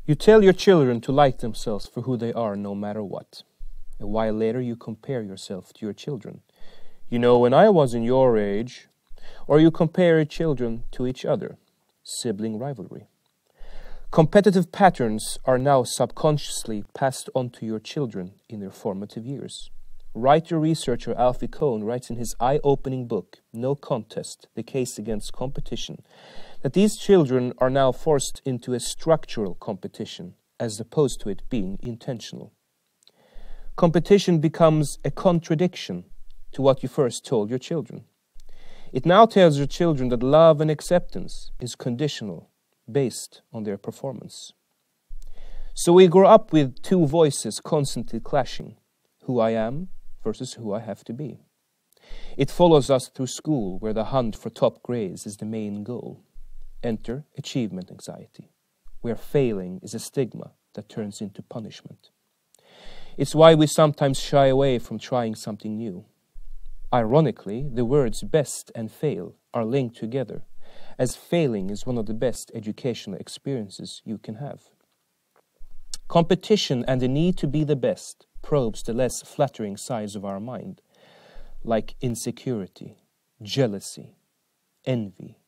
You tell your children to like themselves for who they are no matter what. A while later you compare yourself to your children. You know, when I was in your age, or you compare your children to each other. Sibling rivalry. Competitive patterns are now subconsciously passed on to your children in their formative years. Writer-researcher Alfie Kohn writes in his eye-opening book, No Contest, The Case Against Competition, that these children are now forced into a structural competition as opposed to it being intentional. Competition becomes a contradiction to what you first told your children. It now tells your children that love and acceptance is conditional, based on their performance. So we grow up with two voices constantly clashing, who I am versus who I have to be. It follows us through school, where the hunt for top grades is the main goal. Enter achievement anxiety, where failing is a stigma that turns into punishment. It's why we sometimes shy away from trying something new. Ironically, the words best and fail are linked together, as failing is one of the best educational experiences you can have. Competition and the need to be the best probes the less flattering sides of our mind, like insecurity, jealousy, envy,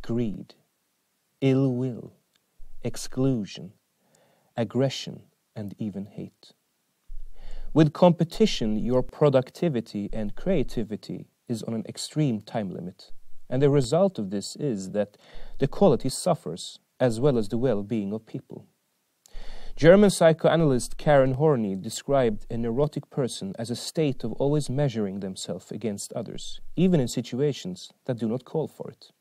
greed, ill will, exclusion, aggression, and even hate. With competition, your productivity and creativity is on an extreme time limit, and the result of this is that the quality suffers as well as the well-being of people. German psychoanalyst Karen Horney described a neurotic person as a state of always measuring themselves against others, even in situations that do not call for it.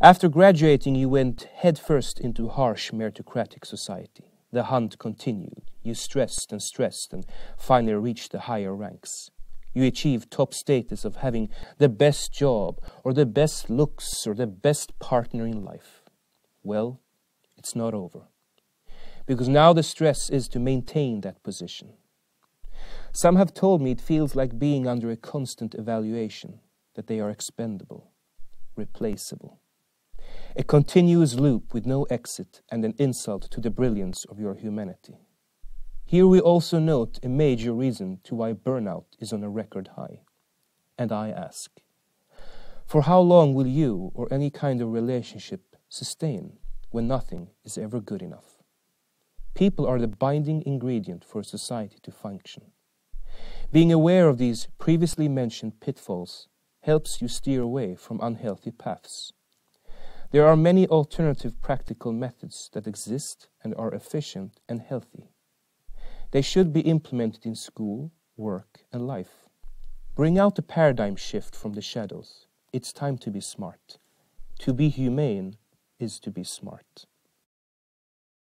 After graduating, you went headfirst into harsh meritocratic society. The hunt continued. You stressed and finally reached the higher ranks. You achieved top status of having the best job, or the best looks, or the best partner in life. Well, it's not over. Because now the stress is to maintain that position. Some have told me it feels like being under a constant evaluation, that they are expendable, replaceable. A continuous loop with no exit and an insult to the brilliance of your humanity. Here we also note a major reason to why burnout is on a record high. And I ask, for how long will you or any kind of relationship sustain when nothing is ever good enough? People are the binding ingredient for a society to function. Being aware of these previously mentioned pitfalls helps you steer away from unhealthy paths. There are many alternative practical methods that exist and are efficient and healthy. They should be implemented in school, work, and life. Bring out the paradigm shift from the shadows. It's time to be smart. To be humane is to be smart.